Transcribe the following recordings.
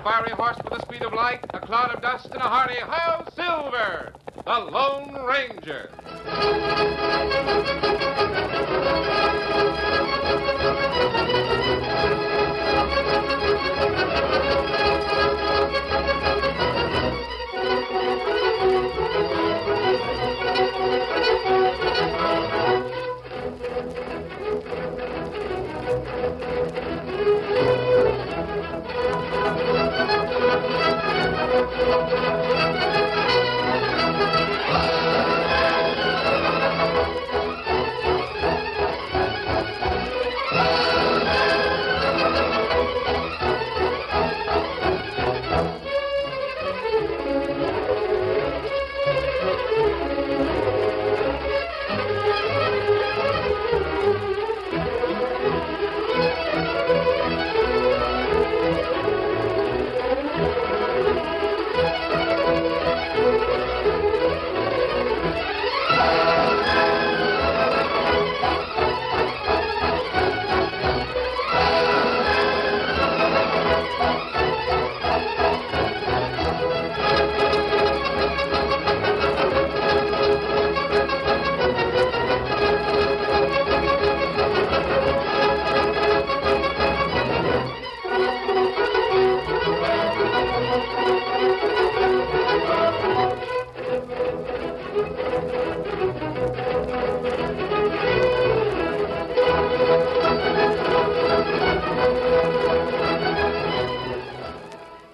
fiery horse with the speed of light, a cloud of dust, and a hearty "Hi-Yo Silver!" The Lone Ranger.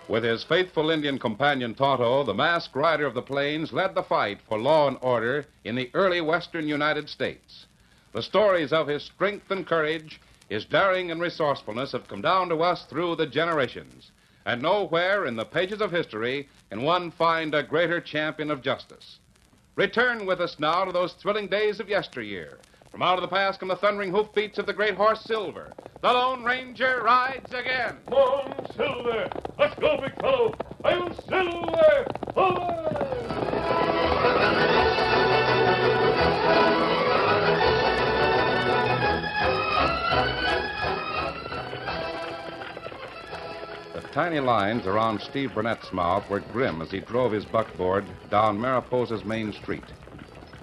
With his faithful Indian companion Tonto, the masked rider of the plains led the fight for law and order in the early western United States. The stories of his strength and courage, his daring and resourcefulness have come down to us through the generations. And nowhere in the pages of history can one find a greater champion of justice. Return with us now to those thrilling days of yesteryear. From out of the past come the thundering hoofbeats of the great horse Silver. The Lone Ranger rides again. Come on, Silver. Let's go, big fellow. I'm Silver. The tiny lines around Steve Burnett's mouth were grim as he drove his buckboard down Mariposa's main street.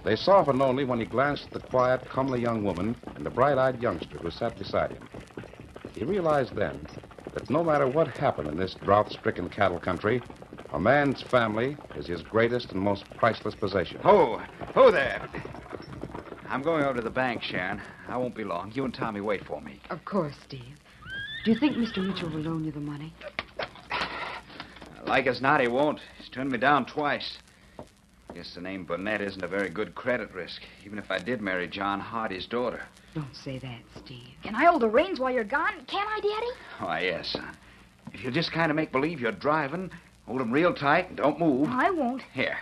They softened only when he glanced at the quiet, comely young woman and the bright-eyed youngster who sat beside him. He realized then that no matter what happened in this drought-stricken cattle country, a man's family is his greatest and most priceless possession. Oh there. I'm going over to the bank, Sharon. I won't be long. You and Tommy wait for me. Of course, Steve. Do you think Mr. Mitchell will loan you the money? Like as not, he won't. He's turned me down twice. Guess the name Burnett isn't a very good credit risk, even if I did marry John Hardy's daughter. Don't say that, Steve. Can I hold the reins while you're gone? Can't I, Daddy? Why, yes, son. If you'll just kind of make believe you're driving, hold them real tight and don't move. I won't. Here.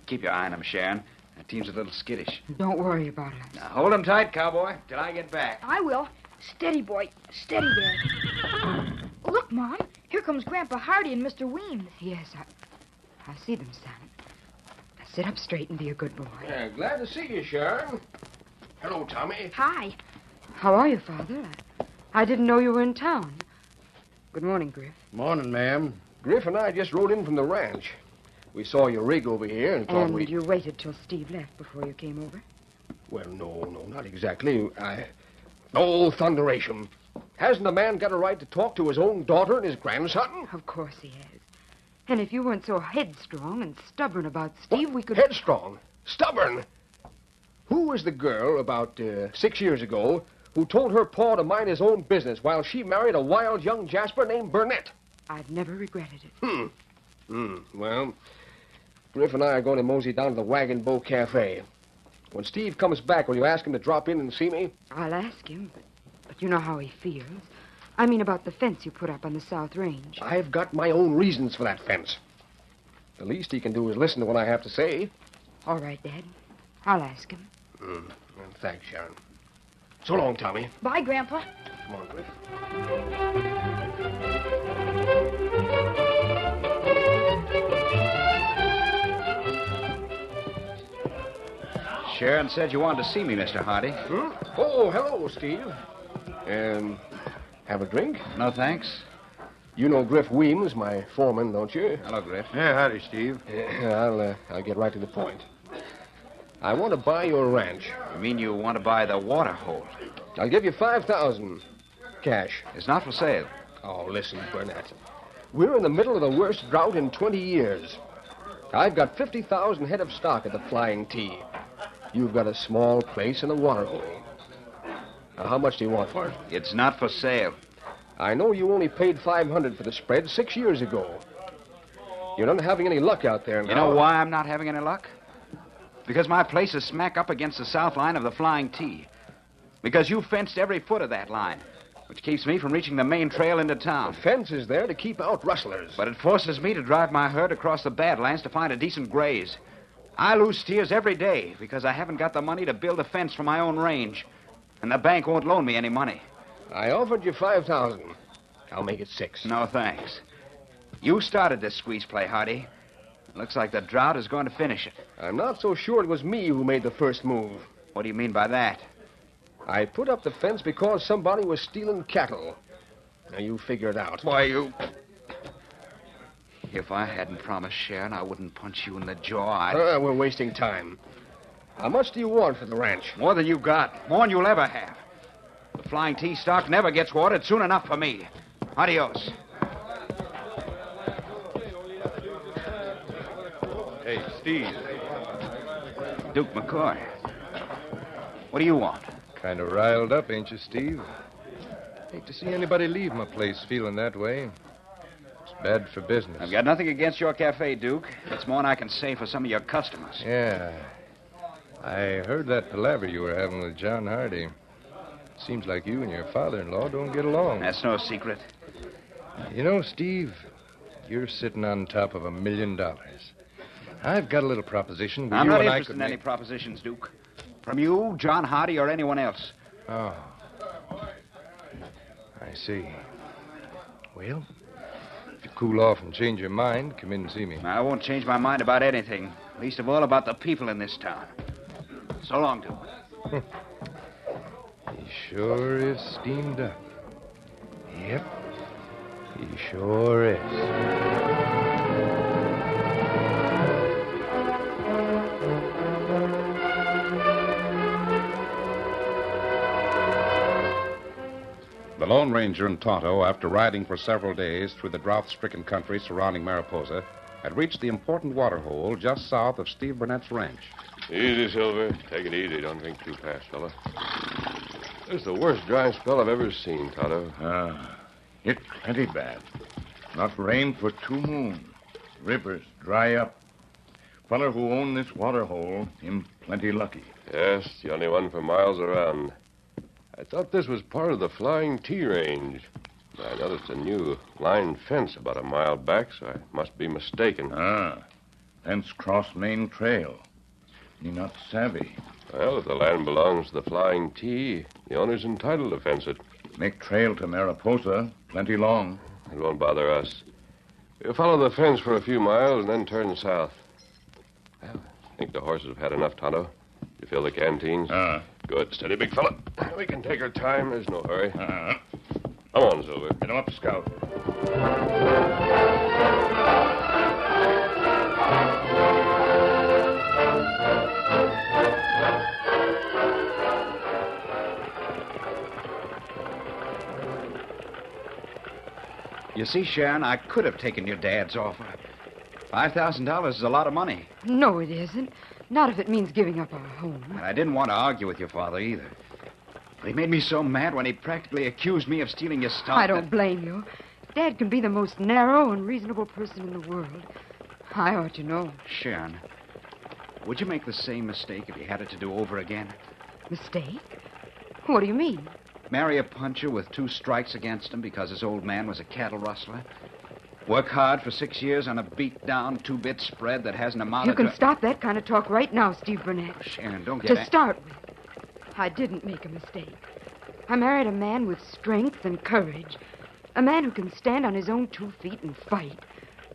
Keep your eye on him, Sharon. That team's a little skittish. Don't worry about it. Now, hold him tight, cowboy, till I get back. I will. Steady, boy. Steady, Dad. Look, Mom. Here comes Grandpa Hardy and Mr. Weems. Yes, I see them, son. Now sit up straight and be a good boy. Yeah, glad to see you, Sharon. Hello, Tommy. Hi. How are you, Father? I didn't know you were in town. Good morning, Griff. Morning, ma'am. Griff and I just rode in from the ranch. We saw your rig over here and thought And you waited till Steve left before you came over? Well, no, not exactly. Oh, thunderation. Hasn't a man got a right to talk to his own daughter and his grandson? Of course he has. And if you weren't so headstrong and stubborn about Steve, we could... Headstrong? Stubborn? Who was the girl about 6 years ago who told her pa to mind his own business while she married a wild young Jasper named Burnett? I've never regretted it. Well, Griff and I are going to mosey down to the Wagon Bow Cafe. When Steve comes back, will you ask him to drop in and see me? I'll ask him, but you know how he feels. I mean about the fence you put up on the South Range. I've got my own reasons for that fence. The least he can do is listen to what I have to say. All right, Dad. I'll ask him. Well, thanks, Sharon. So long, Tommy. Bye, Grandpa. Come on, Griff. Sharon said you wanted to see me, Mr. Hardy. Oh, hello, Steve. Have a drink? No, thanks. You know Griff Weems, my foreman, don't you? Hello, Griff. Yeah, howdy, Steve. I'll get right to the point. I want to buy your ranch. You mean you want to buy the water hole? I'll give you $5,000 cash. It's not for sale. Oh, listen, Burnett. We're in the middle of the worst drought in 20 years. I've got 50,000 head of stock at the Flying T. You've got a small place in the water hole. Now, how much do you want for it? It's not for sale. I know you only paid $500 for the spread 6 years ago. You're not having any luck out there now. You know why I'm not having any luck? Because my place is smack up against the south line of the Flying T. Because you fenced every foot of that line, which keeps me from reaching the main trail into town. The fence is there to keep out rustlers. But it forces me to drive my herd across the Badlands to find a decent graze. I lose steers every day because I haven't got the money to build a fence for my own range. And the bank won't loan me any money. I offered you $5,000. I'll make it $6,000. No, thanks. You started this squeeze play, Hardy. Looks like the drought is going to finish it. I'm not so sure it was me who made the first move. What do you mean by that? I put up the fence because somebody was stealing cattle. Now, you figure it out. Why, you... If I hadn't promised Sharon, I wouldn't punch you in the jaw. We're wasting time. How much do you want for the ranch? More than you got. More than you'll ever have. The Flying T stock never gets watered soon enough for me. Adios. Hey, Steve. Duke McCoy. What do you want? Kind of riled up, ain't you, Steve? Hate to see anybody leave my place feeling that way. It's bad for business. I've got nothing against your cafe, Duke. It's more than I can say for some of your customers. Yeah. I heard that palaver you were having with John Hardy. Seems like you and your father-in-law don't get along. That's no secret. You know, Steve, you're sitting on top of $1 million. I've got a little proposition. I'm not interested in any propositions, Duke. From you, John Hardy, or anyone else. Oh. I see. Well, if you cool off and change your mind, come in and see me. I won't change my mind about anything. Least of all about the people in this town. So long, Duke. He sure is steamed up. Yep. He sure is. The Lone Ranger and Tonto, after riding for several days through the drought-stricken country surrounding Mariposa, had reached the important water hole just south of Steve Burnett's ranch. Easy, Silver. Take it easy. Don't drink too fast, fella. This is the worst dry spell I've ever seen, Tonto. It's plenty bad. Not rain for 2 moons. Rivers dry up. Feller who owned this water hole, him plenty lucky. Yes, the only one for miles around. I thought this was part of the Flying T range. I noticed a new line fence about a mile back, so I must be mistaken. Fence cross main trail. Me not savvy. Well, if the land belongs to the Flying T, the owner's entitled to fence it. Make trail to Mariposa, plenty long. It won't bother us. We'll follow the fence for a few miles and then turn south. Well, I think the horses have had enough, Tonto. You fill the canteens? Good. Steady, big fella. We can take our time. There's no hurry. Come on, Silver. Get him up, Scout. You see, Sharon, I could have taken your dad's offer. $5,000 is a lot of money. No, it isn't. Not if it means giving up our home. And I didn't want to argue with your father either. But he made me so mad when he practically accused me of stealing your stock. I don't blame you. Dad can be the most narrow and reasonable person in the world. I ought to know. Sharon, would you make the same mistake if you had it to do over again? Mistake? What do you mean? Marry a puncher with 2 strikes against him because his old man was a cattle rustler? Work hard for 6 years on a beat-down 2-bit spread that hasn't amounted You can to... stop that kind of talk right now, Steve Burnett. Sharon, don't get... To start with, I didn't make a mistake. I married a man with strength and courage. A man who can stand on his own 2 feet and fight,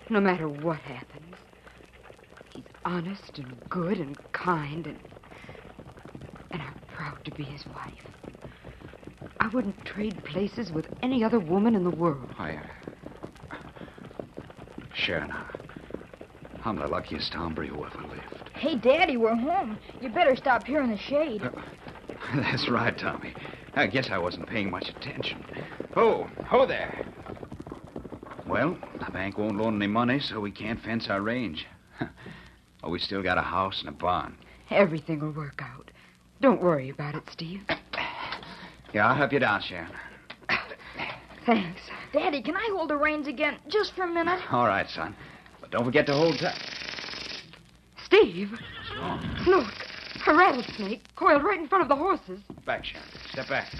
no matter what happens. He's honest and good and kind, and I'm proud to be his wife. I wouldn't trade places with any other woman in the world. Sharon. I'm the luckiest hombre who ever lived. Hey, Daddy, we're home. You better stop here in the shade. That's right, Tommy. I guess I wasn't paying much attention. Ho there. Well, the bank won't loan any money, so we can't fence our range. But we still got a house and a barn. Everything will work out. Don't worry about it, Steve. Yeah, I'll help you down, Sharon. Thanks. Daddy, can I hold the reins again just for a minute? All right, son. But don't forget to hold tight. Steve, look. A rattlesnake coiled right in front of the horses. Back, Sharon. Step back.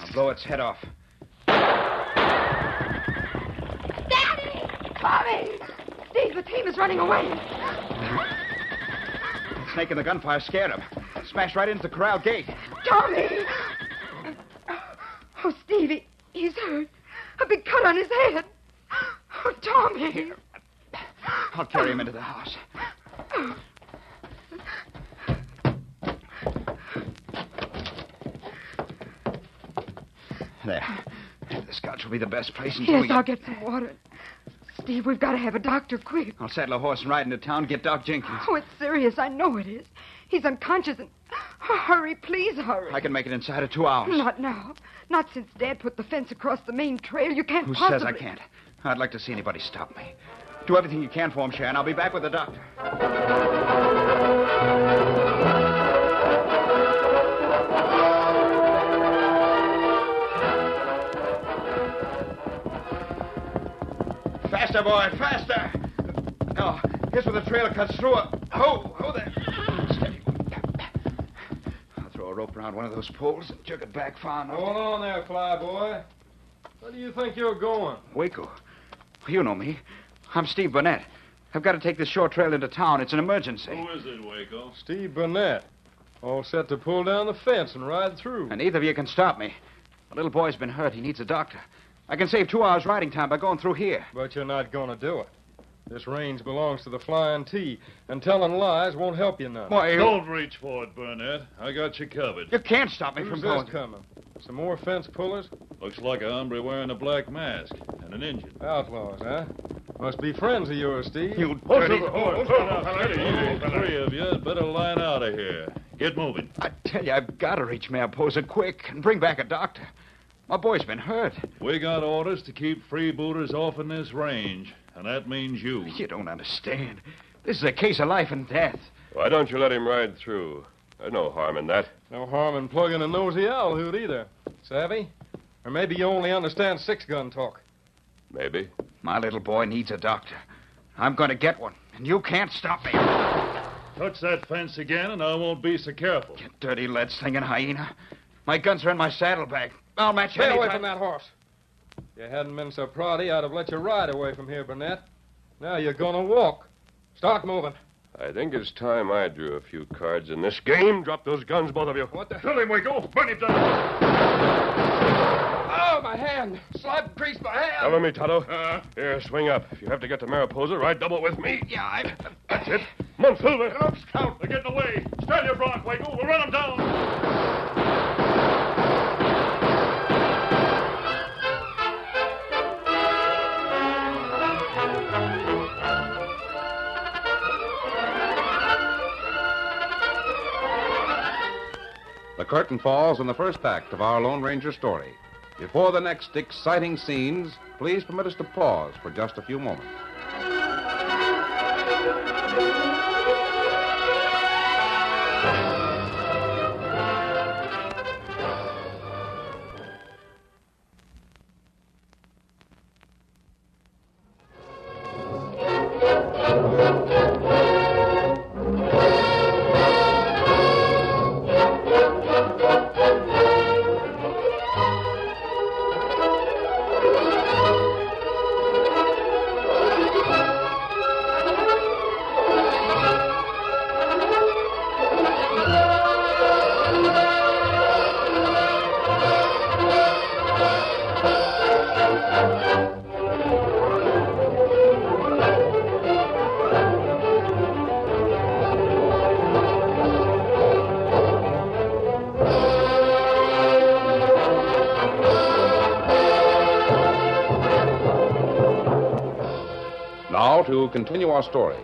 I'll blow its head off. Daddy! Tommy! Steve, the team is running away. The snake and the gunfire scared him. Smashed right into the corral gate. Tommy! Oh, Steve, he's hurt. A big cut on his head. Oh, Tommy. I'll carry him into the house. There. This couch will be the best place until Yes, I'll get some water. Steve, we've got to have a doctor quick. I'll saddle a horse and ride into town and get Doc Jenkins. Oh, it's serious. I know it is. He's unconscious and... Oh, hurry, please hurry. I can make it inside of 2 hours. Not now. Not since Dad put the fence across the main trail. You can't Who possibly... says I can't? I'd like to see anybody stop me. Do everything you can for him, Sharon. I'll be back with the doctor. Faster, boy, faster. Oh, here's where the trail cuts through it. Ho there. Steady. I'll throw a rope around one of those poles and jerk it back far enough. Hold on there, Flyboy. Where do you think you're going? Waco. You know me. I'm Steve Burnett. I've got to take this short trail into town. It's an emergency. Who is it, Waco? Steve Burnett. All set to pull down the fence and ride through. And neither of you can stop me. The little boy's been hurt. He needs a doctor. I can save 2 hours riding time by going through here. But you're not going to do it. This range belongs to the Flying T, and telling lies won't help you none. Why, Don't reach for it, Burnett. I got you covered. You can't stop me Who's from this going. coming? Some more fence pullers? Looks like a hombre wearing a black mask and an Indian. Outlaws, huh? Must be friends of yours, Steve. You Horse dirty... to the horse. Steady, easy. Three of you had better line out of here. Get moving. I tell you, I've got to reach Mariposa quick and bring back a doctor. My boy's been hurt. We got orders to keep freebooters off in this range, and that means you. You don't understand. This is a case of life and death. Why don't you let him ride through? There's no harm in that. No harm in plugging a nosy owl hoot either. Savvy? Or maybe you only understand six-gun talk. Maybe. My little boy needs a doctor. I'm going to get one, and you can't stop me. Touch that fence again, and I won't be so careful. You dirty lead-slinging hyena. My guns are in my saddlebag. I'll match you Stay away anytime. from that horse. If you hadn't been so proddy, I'd have let you ride away from here, Burnett. Now you're going to walk. Start moving. I think it's time I drew a few cards in this game. Drop those guns, both of you. What the... Kill him, Waco. Burn him down. Oh, my hand. Slap greased my hand. Cover me, Tonto. Here, swing up. If you have to get to Mariposa, ride double with me. Yeah, That's it. Come on, Silver. Get up, Scout. They're getting away. Stand your bronc, Waco. We'll run them down. The curtain falls on the first act of our Lone Ranger story. Before the next exciting scenes, please permit us to pause for just a few moments. Now, to continue our story.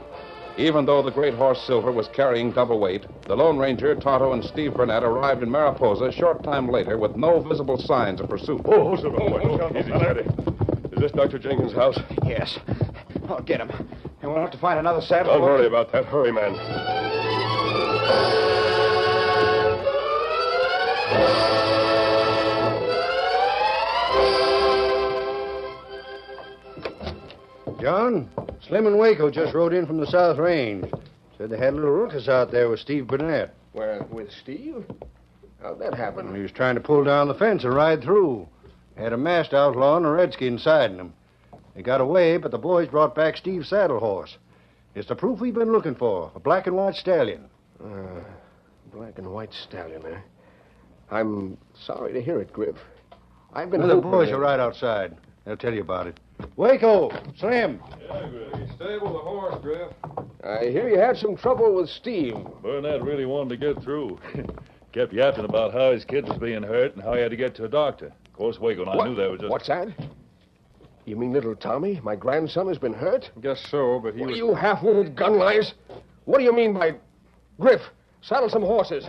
Even though the great horse Silver was carrying double weight, the Lone Ranger, Tonto, and Steve Burnett arrived in Mariposa a short time later with no visible signs of pursuit. Oh, Silver. Easy, steady. Is this Dr. Jenkins' house? Yes. I'll get him. And we'll have to find another saddle. Don't worry about that. Hurry, man. John, Slim and Waco just rode in from the South Range. Said they had a little ruckus out there with Steve Burnett. Well, with Steve? How'd that happen? He was trying to pull down the fence and ride through. Had a masked outlaw and a redskin siding him. They got away, but the boys brought back Steve's saddle horse. It's the proof we've been looking for, a black and white stallion. Black and white stallion, eh? I'm sorry to hear it, Griff. I've been The hoping boys that- are right outside. They'll tell you about it. Waco, Slim. Yeah, Griff. Stable the horse, Griff. I hear you had some trouble with Steve. Burnett really wanted to get through. Kept yapping about how his kid was being hurt and how he had to get to a doctor. Of course, Waco and I knew that was just... What's that? You mean little Tommy? My grandson has been hurt? Guess so, but he What was... are you half-witted gun liars? What do you mean by... Griff, saddle some horses.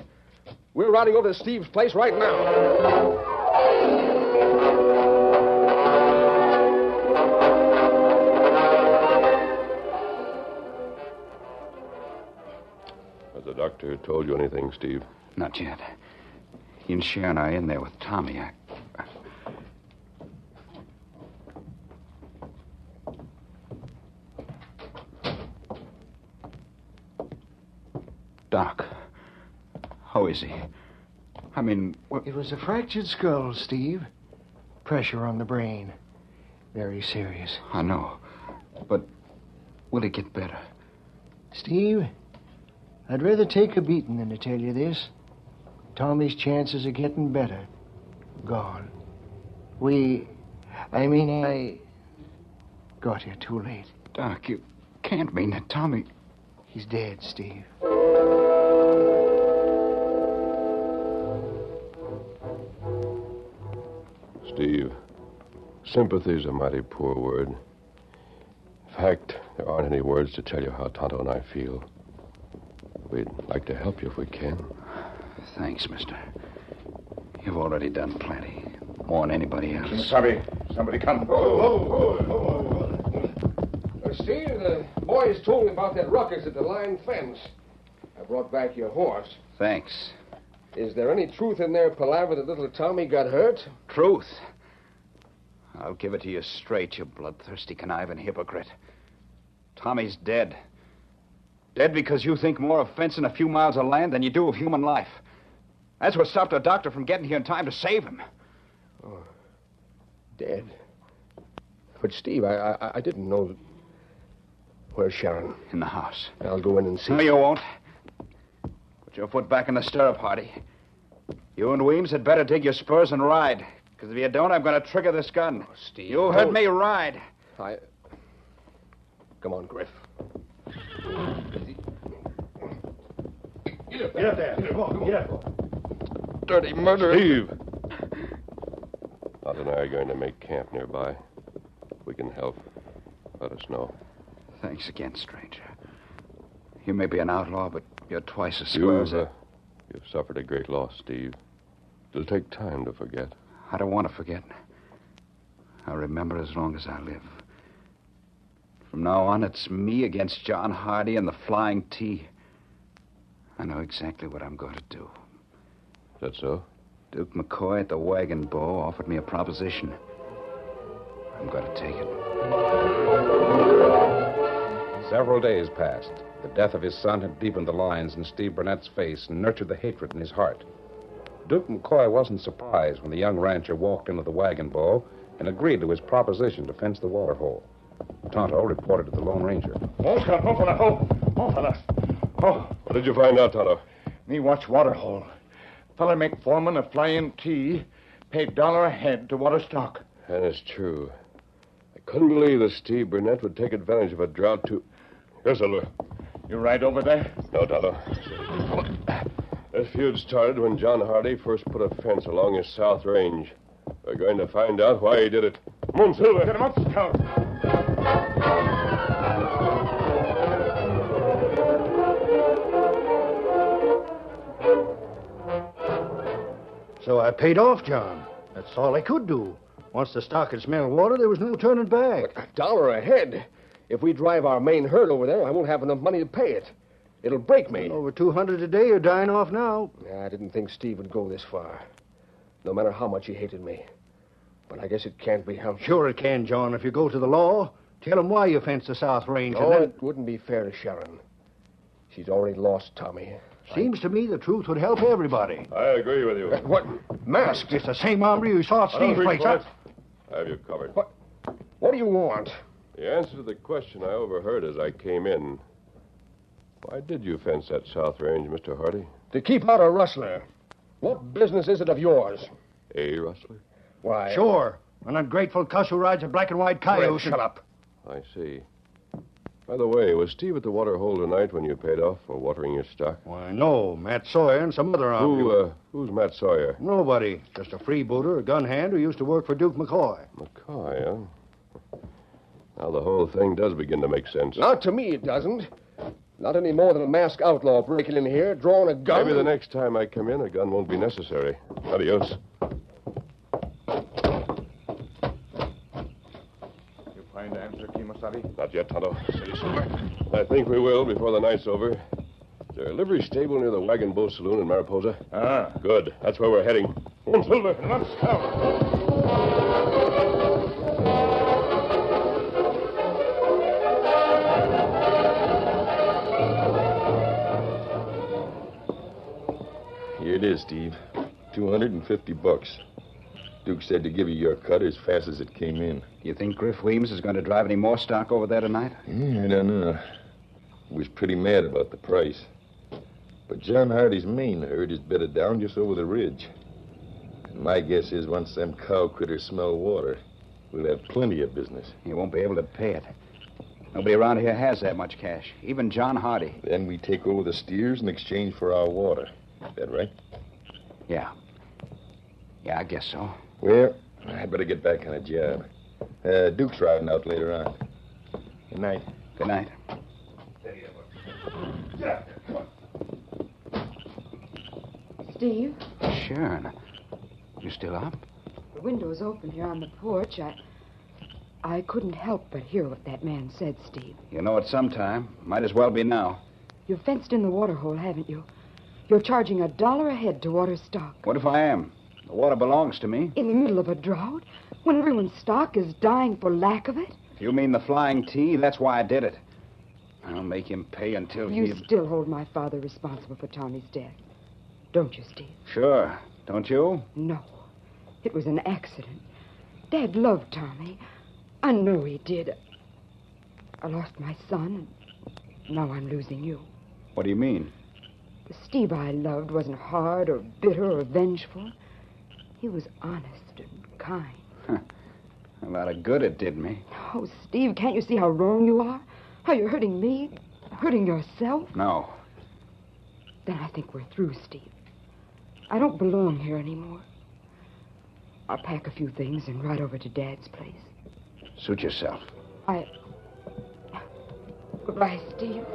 We're riding over to Steve's place right now. Has the doctor told you anything, Steve? Not yet. He and Sharon are in there with Tommy. Doc, how is he? I mean, It was a fractured skull, Steve. Pressure on the brain. Very serious. I know. But will he get better? Steve, I'd rather take a beating than to tell you this. Tommy's chances of getting better. Gone. I got here too late. Doc, you can't mean that Tommy... He's dead, Steve. Steve, sympathy's a mighty poor word. In fact, there aren't any words to tell you how Tonto and I feel. We'd like to help you if we can. Thanks, mister. You've already done plenty. More than anybody else. Somebody come. Steve, the boys told me about that ruckus at the line fence. I brought back your horse. Thanks. Is there any truth in their palaver that little Tommy got hurt? Truth? I'll give it to you straight, you bloodthirsty, conniving hypocrite. Tommy's dead. Dead because you think more of fencing a few miles of land than you do of human life. That's what stopped a doctor from getting here in time to save him. Oh, dead? But, Steve, I didn't know that... Where's Sharon? In the house. I'll go in and see. No, you won't. Put your foot back in the stirrup, Hardy. You and Weems had better dig your spurs and ride. Because if you don't, I'm going to trigger this gun. Oh, Steve. You heard me ride. Come on, Griff. Get up there. Get up. Dirty murderer. Steve! Todd and I are going to make camp nearby. If we can help, let us know. Thanks again, stranger. You may be an outlaw, but you're twice as square as You've suffered a great loss, Steve. It'll take time to forget. I don't want to forget. I'll remember as long as I live. From now on, it's me against John Hardy and the Flying T. I know exactly what I'm going to do. Is that so? Duke McCoy at the Wagon Bow offered me a proposition. I'm going to take it. Several days passed. The death of his son had deepened the lines in Steve Burnett's face and nurtured the hatred in his heart. Duke McCoy wasn't surprised when the young rancher walked into the Wagon Bow and agreed to his proposition to fence the water hole. Tonto reported to the Lone Ranger. Oh, fella. Oh, What did you find out, Tonto? me watch water hole. Fella make foreman of Flying T, paid $1 a head to water stock. And it's true. I couldn't believe that Steve Burnett would take advantage of a drought to... Here's Silver. You ride over there? No, Tonto. This feud started when John Hardy first put a fence along his south range. We're going to find out why he did it. Come on, Silver. Get him up, Scout. So I paid off John. That's all I could do. Once the stock had smelled water, there was no turning back. $1 a head. If we drive our main herd over there, I won't have enough money to pay it. It'll break me. Over 200 a day are dying off now. I didn't think Steve would go this far. No matter how much he hated me. But I guess it can't be helped. Sure it can, John. If you go to the law, tell him why you fenced the South Range. Oh, it wouldn't be fair to Sharon. She's already lost Tommy. Seems to me the truth would help everybody. I agree with you. What? Masked? It's the same hombre who saw Steve's place. I have you covered. What do you want? The answer to the question I overheard as I came in. Why did you fence that South Range, Mr. Hardy? To keep out a rustler. What business is it of yours? A rustler? Why? Sure. An ungrateful cuss who rides a black and white coyote. Shut up. I see. By the way, was Steve at the water hole tonight when you paid off for watering your stock? Why, no. Matt Sawyer and some other hombre. Who's Matt Sawyer? Nobody. Just a freebooter, a gun hand who used to work for Duke McCoy. McCoy, huh? Now the whole thing does begin to make sense. Not to me, it doesn't. Not any more than a masked outlaw breaking in here, drawing a gun. Maybe the next time I come in, a gun won't be necessary. Adios. You find the answer, Kimasabi? Not yet, Tonto. Steady, Silver. I think we will before the night's over. Is there a livery stable near the Wagon Bow Saloon in Mariposa? Ah. Good. That's where we're heading. Come on, Silver. Let's go. Here it is, Steve. $250. Duke said to give you your cut as fast as it came in. You think Griff Weems is going to drive any more stock over there tonight? I don't know. He was pretty mad about the price. But John Hardy's main herd is bedded down just over the ridge. And my guess is once them cow critters smell water, we'll have plenty of business. You won't be able to pay it. Nobody around here has that much cash. Even John Hardy. Then we take over the steers in exchange for our water. Is that right? Yeah. Yeah, I guess so. Well, I'd better get back on a job. Duke's riding out later on. Good night. Good night. Steve, Sharon, you still up? the window's open here on the porch. I couldn't help but hear what that man said, Steve. You know it sometime. Might as well be now. You've fenced in the water hole, haven't you? You're charging $1 a head to water stock. What if I am? The water belongs to me. In the middle of a drought? When everyone's stock is dying for lack of it? If you mean the Flying T, that's why I did it. I'll make him pay until You still hold my father responsible for Tommy's death. Don't you, Steve? Sure. Don't you? No. It was an accident. Dad loved Tommy. I know he did. I lost my son, and now I'm losing you. What do you mean? The Steve I loved wasn't hard or bitter or vengeful. He was honest and kind. A lot of good it did me. Oh, Steve, can't you see how wrong you are? How you're hurting me, hurting yourself? No. Then I think we're through, Steve. I don't belong here anymore. I'll pack a few things and ride over to Dad's place. Suit yourself. Goodbye, Steve.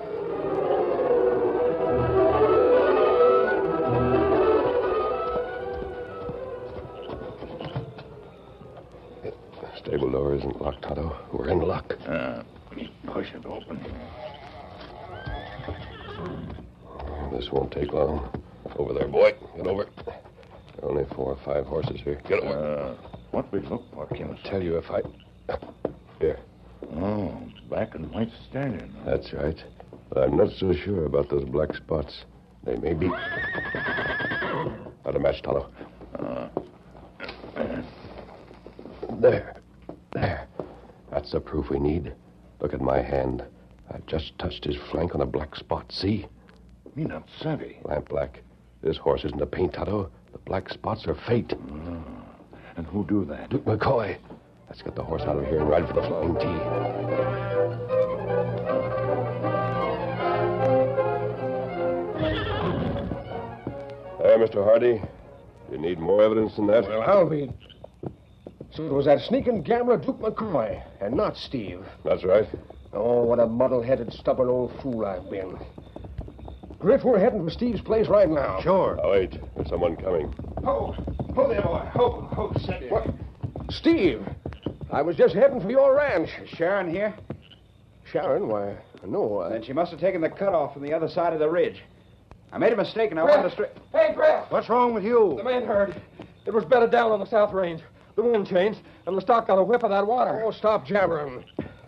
Stable door isn't locked, Tonto. We're in luck. Push it open. This won't take long. Over there, boy. Get over. There are only 4 or 5 horses here. Get over. What we look for, Kim? I'll tell you if I... Here. Oh, black and white stallion. That's right. But I'm not so sure about those black spots. They may be... Not a match, Tonto. There. That's the proof we need. Look at my hand. I've just touched his flank on a black spot. See? Me not savvy. Lamp black. This horse isn't a paint, Tonto. The black spots are fate. And who do that? Duke McCoy. Let's get the horse out of here and ride for the Flying T. There, Mr. Hardy. You need more evidence than that? Well, I'll be... So it was that sneaking gambler Duke McCoy, and not Steve. That's right. Oh, what a muddle-headed, stubborn old fool I've been. Griff, we're heading for Steve's place right now. Sure. Oh, wait. There's someone coming. Oh, Ho there, boy. Ho, steady. What? Steve, I was just heading for your ranch. Is Sharon here? Sharon? Why, no. Then she must have taken the cutoff from the other side of the ridge. I made a mistake and I wanted to straight. Hey, Brett! What's wrong with you? The man heard. It was bedded down on the south range. The wind changed, and the stock got a whiff of that water. Oh, stop jabbering.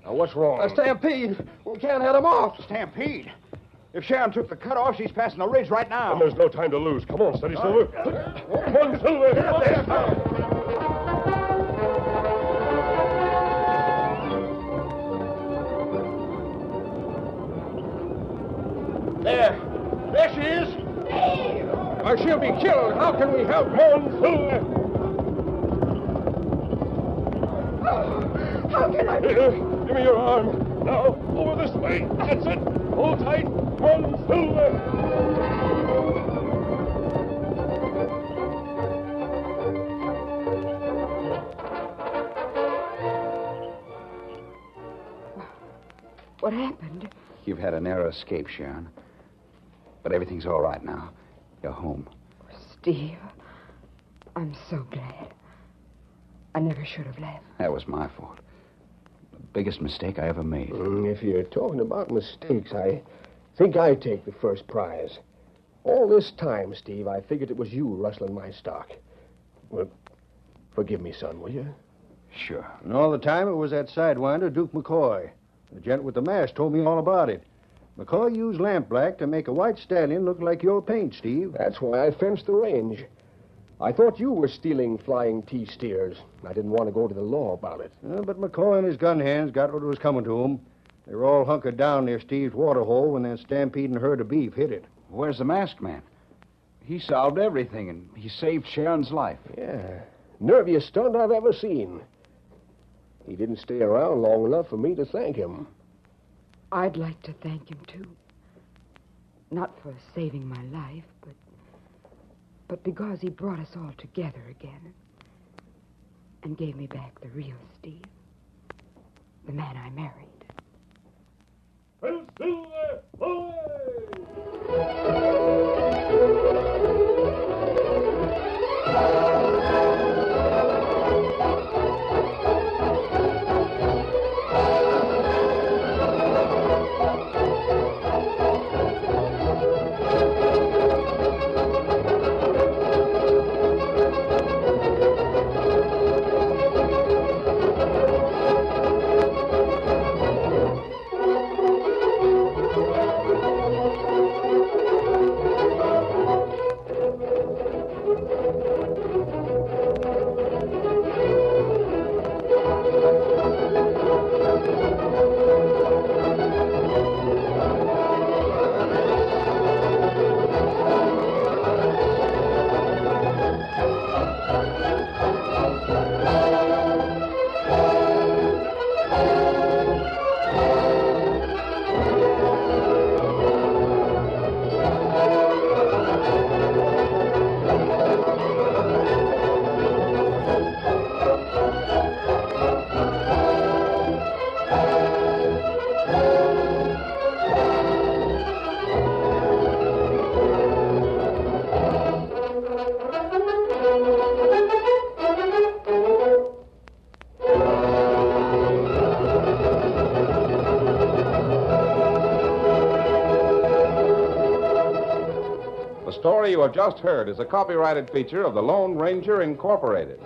Now, what's wrong? A stampede. We can't head him off. Stampede? If Sharon took the cutoff, she's passing the ridge right now. And there's no time to lose. Come on, steady, Silver. Come on, Silver. Get up there. There she is. Or she'll be killed. How can we help? Come on, Silver. How can I... Give me your arm. Now, over this way. That's it. Hold tight. Come on, Silver. What happened? You've had a narrow escape, Sharon. But everything's all right now. You're home. Steve, I'm so glad. I never should have left. That was my fault. The biggest mistake I ever made. If you're talking about mistakes, I think I take the first prize. All this time, Steve, I figured it was you rustling my stock. Well, forgive me, son, will you? Sure. And all the time it was that sidewinder, Duke McCoy. The gent with the mask told me all about it. McCoy used lampblack to make a white stallion look like your paint, Steve. That's why I fenced the range. I thought you were stealing Flying T steers. I didn't want to go to the law about it. But McCoy and his gun hands got what was coming to them. They were all hunkered down near Steve's water hole when that stampeding herd of beef hit it. Where's the masked man? He solved everything, and he saved Sharon's life. Yeah. Nerviest stunt I've ever seen. He didn't stay around long enough for me to thank him. I'd like to thank him, too. Not for saving my life, but because he brought us all together again and gave me back the real Steve, the man I married. The story you have just heard is a copyrighted feature of the Lone Ranger Incorporated.